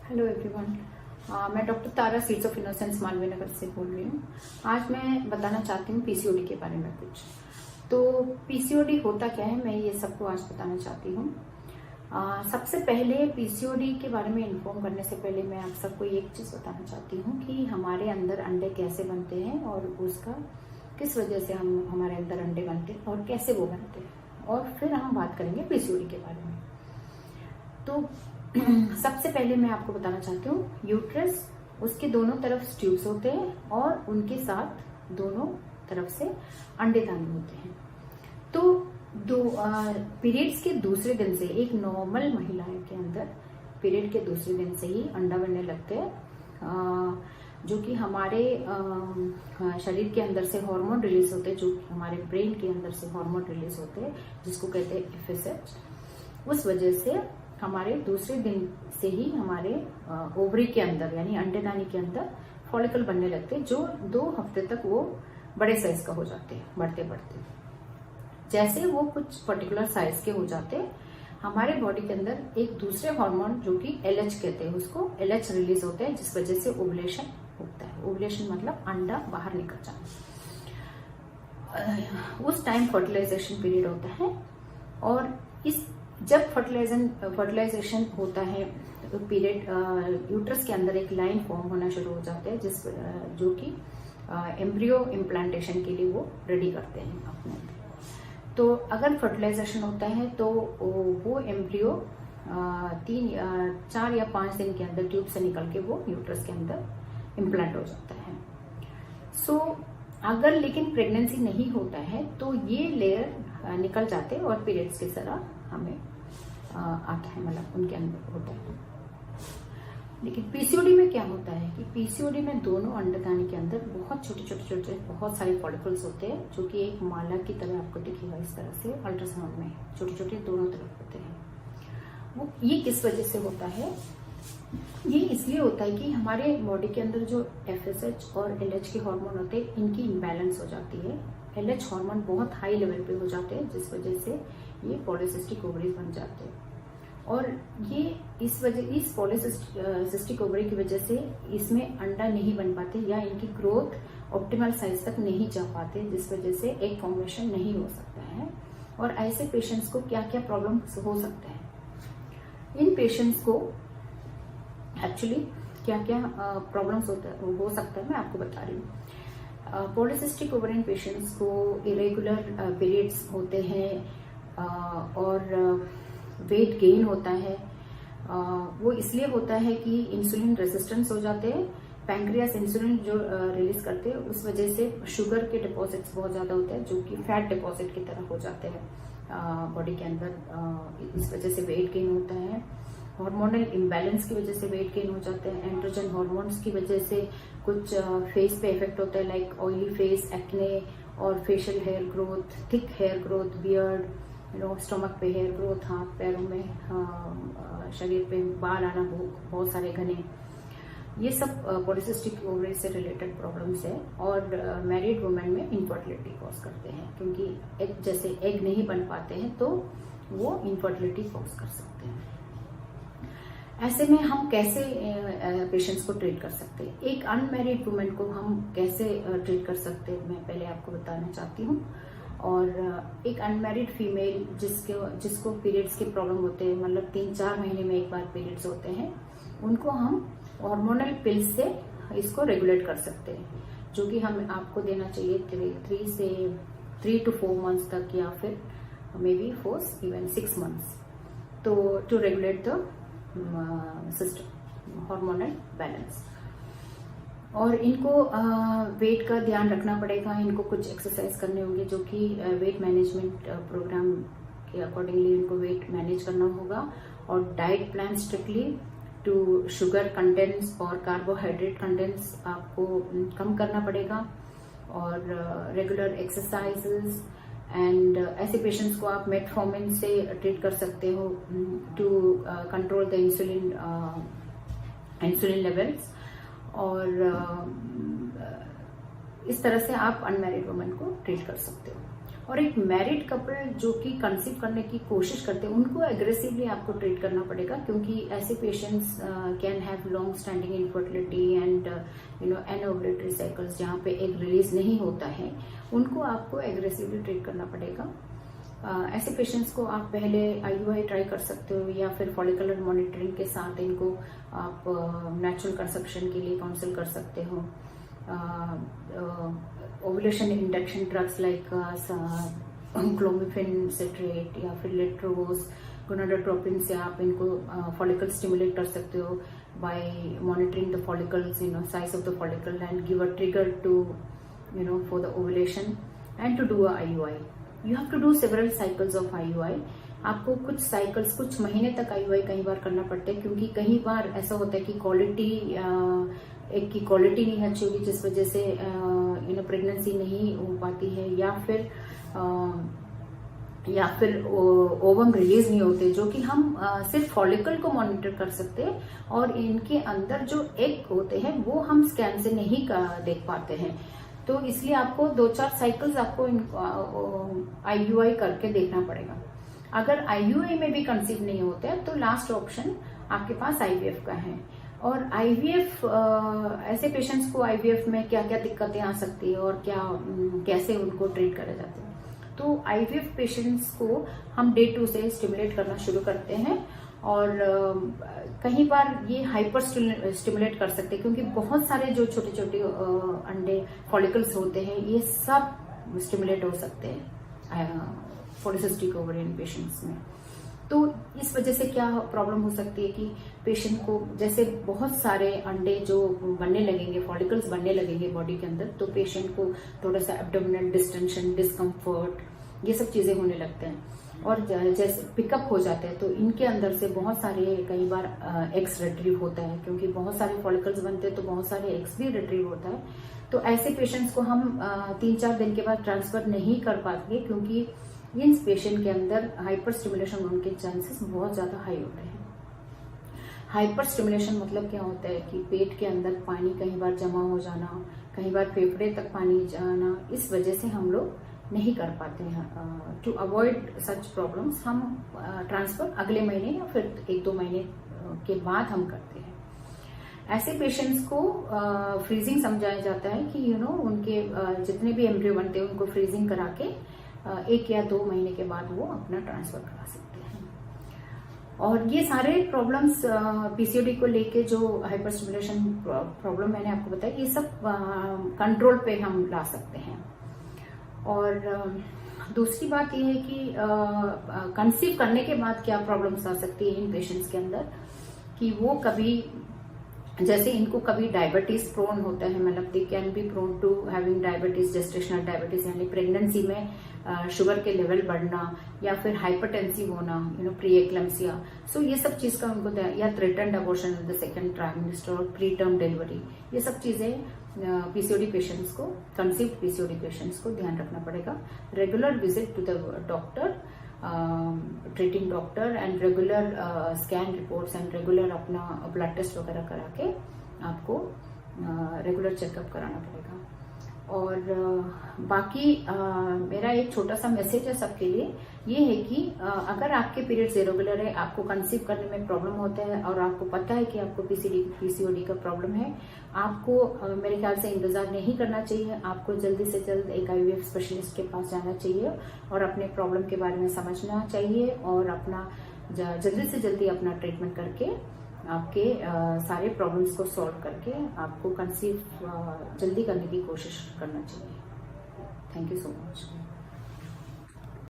Hello everyone. मैं doctor Tara seeds of innocence Malviya Nagar से बोल रही हूँ। आज मैं बताना चाहती हूँ पीसीओडी के बारे में कुछ। तो पीसीओडी होता क्या है, मैं ये सबको आज बताना चाहती हूँ। सबसे पहले पीसीओडी के बारे में इन्फॉर्म करने से पहले मैं आप सबको एक चीज बताना चाहती हूँ कि हमारे अंदर अंडे कैसे बनते हैं और उसका किस वजह से हमारे अंदर अंडे बनते हैं और कैसे वो बनते हैं, और फिर हम बात करेंगे पीसीओडी के बारे में। तो सबसे पहले मैं आपको बताना चाहती हूँ, यूट्रस, उसके दोनों तरफ ट्यूब्स होते हैं और उनके साथ दोनों तरफ से अंडेदानी होते हैं। तो पीरियड्स के दूसरे दिन से, एक नॉर्मल महिला के अंदर पीरियड के दूसरे दिन से ही अंडा बनने लगते हैं, जो कि हमारे शरीर के अंदर से हार्मोन रिलीज होते हैं, जो हमारे ब्रेन के अंदर से हार्मोन रिलीज होते हैं, जिसको कहते हैं एफएसएच। उस वजह से हमारे दूसरे दिन से ही हमारे ओवरी के अंदर यानी अंडेदानी के अंदर फॉलिकल बनने लगते हैं, जो 2 हफ्ते तक वो बड़े साइज का हो जाते हैं। बढ़ते बढ़ते जैसे वो कुछ पर्टिकुलर साइज के हो जाते हैं, हमारे बॉडी के अंदर एक दूसरे हार्मोन जो कि एलएच कहते हैं, उसको एलएच रिलीज होते हैं, जिस वजह से ओवुलेशन होता है। ओवुलेशन मतलब अंडा बाहर निकल जाना। उस टाइम फर्टिलाइजेशन पीरियड होता है, और जब फर्टिलाइजेशन होता है तो पीरियड यूट्रस के अंदर एक लाइन फॉर्म होना शुरू हो जाता है, जो कि एम्ब्रियो इम्प्लांटेशन के लिए वो रेडी करते हैं अपने। तो अगर फर्टिलाइजेशन होता है तो वो एम्ब्रियो 4 या 5 दिन के अंदर ट्यूब से निकल के वो यूट्रस के अंदर इम्प्लांट हो जाता है। अगर लेकिन प्रेगनेंसी नहीं होता है तो ये लेयर निकल जाते हैं और पीरियड्स की तरह हमें आता है, मतलब उनके अंदर होता है। लेकिन पीसीओडी में क्या होता है कि पीसीओडी में दोनों अंडदानी के अंदर बहुत छोटे बहुत सारे फॉलिकल्स होते हैं, जो कि एक माला की तरह आपको दिखेगा इस तरह से अल्ट्रासाउंड में, छोटे दोनों तरफ होते हैं। वो ये किस वजह से होता है? ये इसलिए होता है कि हमारे बॉडी के अंदर जो एफएसएच और एलएच के हार्मोन होते हैं, इनकी इम्बैलेंस हो जाती है। एलएच हार्मोन बहुत हाई लेवल पे हो जाते हैं, जिस वजह से ये पॉलीसिस्टिक ओवरीज बन जाते हैं। और ये इस पॉलीसिस्टिक ओवरी की वजह से इसमें अंडा नहीं बन पाते, या इनकी ग्रोथ ऑप्टिमल साइज तक नहीं जा पाते, जिस वजह से एग फॉर्मेशन नहीं हो सकता है। और ऐसे पेशेंट्स को क्या क्या प्रॉब्लम हो सकता है? इन पेशेंट्स को एक्चुअली क्या क्या प्रॉब्लम्स हो सकता है मैं आपको बता रही हूँ। पॉलीसिस्टिक ओवरियन पेशेंट्स को इरेगुलर पीरियड्स होते हैं, और वेट गेन होता है। वो इसलिए होता है कि इंसुलिन रेजिस्टेंस हो जाते हैं। पैंक्रियास इंसुलिन जो रिलीज करते हैं, उस वजह से शुगर के डिपॉजिट्स बहुत ज्यादा होते हैं, जो कि फैट डिपॉजिट की तरह हो जाते हैं बॉडी के अंदर। इस वजह से वेट गेन होता है। हार्मोनल इम्बैलेंस की वजह से वेट गेन हो जाते हैं। एंड्रोजन हार्मोन्स की वजह से कुछ फेस पे इफेक्ट होता है, लाइक ऑयली फेस, एक्ने, और facial hair growth, thick hair growth, beard, stomach पे हेयर ग्रोथ, हाथ पैरों में, शरीर पे बाल आना, बहुत सारे घने। ये सब पॉलीसिस्टिक ओवरी से रिलेटेड प्रॉब्लम्स है। और मैरिड वुमेन में इनफर्टिलिटी कॉज करते हैं, क्योंकि जैसे एग नहीं बन पाते हैं तो वो इनफर्टिलिटी कॉज कर सकते हैं। ऐसे में हम कैसे पेशेंट्स को ट्रीट कर सकते हैं? एक अनमैरिड वुमेन को हम कैसे ट्रीट कर सकते हैं, मैं पहले आपको बताना चाहती हूँ। और एक अनमैरिड फीमेल जिसको पीरियड्स के प्रॉब्लम होते हैं, मतलब 3-4 महीने में एक बार पीरियड्स होते हैं, उनको हम हार्मोनल पिल्स से इसको रेगुलेट कर सकते हैं, जो कि हम आपको देना चाहिए 3 to 4 months तक, या फिर मे बी 6 months, तो to regulate the system, hormonal balance. और इनको वेट का ध्यान रखना पड़ेगा। इनको कुछ एक्सरसाइज करने होंगे, जो कि वेट मैनेजमेंट प्रोग्राम के अकॉर्डिंगली इनको वेट मैनेज करना होगा। और diet plan strictly to sugar contents और कार्बोहाइड्रेट कंटेंट्स आपको कम करना पड़ेगा। और रेगुलर एक्सरसाइजेस, एंड ऐसे पेशेंट्स को आप मेटफॉर्मिन से ट्रीट कर सकते हो to control the insulin levels. और इस तरह से आप अनमैरिड वुमेन को ट्रीट कर सकते हो। और एक मैरिड कपल जो कि कंसीव करने की कोशिश करते हैं उनको एग्रेसिवली आपको ट्रीट करना पड़ेगा, क्योंकि ऐसे patients can have long standing infertility and anovulatory cycles जहाँ पे एग रिलीज नहीं होता है, उनको आपको एग्रेसिवली ट्रीट करना पड़ेगा। ऐसे पेशेंट्स को आप पहले आईयूआई ट्राई कर सकते हो, या फिर फॉलिकुलर मॉनिटरिंग के साथ इनको आप नेचुरल कंसेप्शन के लिए काउंसिल कर सकते हो। Ovulation induction drugs like clomiphene citrate या फिर लेट्रोस, गोनाडोट्रोपिन से आप इनको फॉलिकल स्टिमुलेट कर सकते हो by monitoring the follicles, size of the follicle and give a trigger to for the ovulation and to do a IUI. You have to do several cycles of IUI. आपको कुछ cycles, कुछ महीने तक IUI कई बार करना पड़ता है, क्योंकि कई बार ऐसा होता है कि क्वालिटी एक की क्वालिटी नहीं अच्छी होगी, जिस वजह से प्रेगनेंसी नहीं हो पाती है, या फिर ओवम रिलीज नहीं होते, जो कि हम सिर्फ फॉलिकल को मॉनिटर कर सकते हैं, और इनके अंदर जो एग होते हैं वो हम स्कैन से नहीं देख पाते हैं। तो इसलिए आपको 2-4 साइकिल्स आपको आईयूआई करके देखना पड़ेगा। अगर आईयूआई में भी कंसीव नहीं होता है तो लास्ट ऑप्शन आपके पास आईवीएफ का है। और आईवीएफ, ऐसे पेशेंट्स को आईवीएफ में क्या क्या दिक्कतें आ सकती है और कैसे उनको ट्रीट करा जाता है। तो आईवीएफ पेशेंट्स को हम डे 2 से स्टिमुलेट करना शुरू करते हैं, और कई बार ये हाइपर स्टिमुलेट कर सकते हैं, क्योंकि बहुत सारे जो छोटे छोटे अंडे फॉलिकल्स होते हैं ये सब स्टिमुलेट हो सकते हैं पॉलीसिस्टिक ओवेरियन पेशेंट्स में। तो इस वजह से क्या प्रॉब्लम हो सकती है कि पेशेंट को जैसे बहुत सारे अंडे जो बनने लगेंगे, फॉलिकल्स बनने लगेंगे बॉडी के अंदर, तो पेशेंट को थोड़ा सा एब्डोमिनल डिस्टेंशन, डिस्कम्फर्ट, ये सब चीजें होने लगते हैं, और जैसे पिकअप हो जाते हैं तो इनके अंदर से बहुत सारे कई बार एग्स रिट्रीव होता है, क्योंकि बहुत सारे फॉलिकल्स बनते हैं तो बहुत सारे एग्स भी रिट्रीव होता है। तो ऐसे पेशेंट्स को हम 3-4 दिन के बाद ट्रांसफर नहीं कर पाएंगे, क्योंकि इन पेशेंट के अंदर हाइपर स्टिमुलेशन होने के चांसेस बहुत ज्यादा हाई होते हैं। हाइपर स्टिमुलेशन मतलब क्या होता है कि पेट के अंदर पानी कई बार जमा हो जाना, कई बार फेफड़े तक पानी जाना, इस वजह से हम लोग नहीं कर पाते हैं। टू अवॉइड सच प्रॉब्लम्स हम ट्रांसफर अगले महीने या फिर 1-2 महीने के बाद हम करते हैं। ऐसे पेशेंट्स को फ्रीजिंग समझाया जाता है कि उनके जितने भी एम्ब्रियो बनते हैं उनको फ्रीजिंग करा के 1 या 2 महीने के बाद वो अपना ट्रांसफर करा सकते हैं। और ये सारे प्रॉब्लम्स पीसीओडी को लेके जो हाइपर स्टिमुलेशन प्रॉब्लम मैंने आपको बताया, ये सब कंट्रोल पे हम ला सकते हैं। और दूसरी बात यह है कि कंसीव करने के बाद क्या प्रॉब्लम्स आ सकती है इन पेशेंट्स के अंदर, कि वो कभी जैसे इनको कभी डायबिटीज प्रोन होता है, मतलब they can be prone to having diabetes, gestational diabetes, यानी प्रेगनेंसी में शुगर के लेवल बढ़ना, या फिर हाइपरटेंसिव होना, प्री एक्लम्सिया। सो ये सब चीज का उनको, या threatened abortion in the second trimester और प्री टर्म डिलीवरी, ये सब चीजें पीसीओडी पेशेंट्स को, कंसीव्ड पीसीओडी पेशेंट्स को ध्यान रखना पड़ेगा। Regular visit to the doctor, treating doctor, and regular scan reports and regular अपना ब्लड टेस्ट वगैरह करा के आपको रेगुलर चेकअप कराना पड़ेगा। और बाकी मेरा एक छोटा सा मैसेज है सबके लिए, ये है कि अगर आपके पीरियड्स इरेगुलर है, आपको कंसीव करने में प्रॉब्लम होता है और आपको पता है कि आपको पीसीओडी का प्रॉब्लम है, आपको मेरे ख्याल से इंतजार नहीं करना चाहिए। आपको जल्दी से जल्द एक आईवीएफ स्पेशलिस्ट के पास जाना चाहिए और अपने प्रॉब्लम के बारे में समझना चाहिए, और अपना जल्दी से जल्दी अपना ट्रीटमेंट करके आपके सारे प्रॉब्लम्स को सॉल्व करके आपको कंसीव जल्दी करने की कोशिश करना चाहिए। Thank you so much.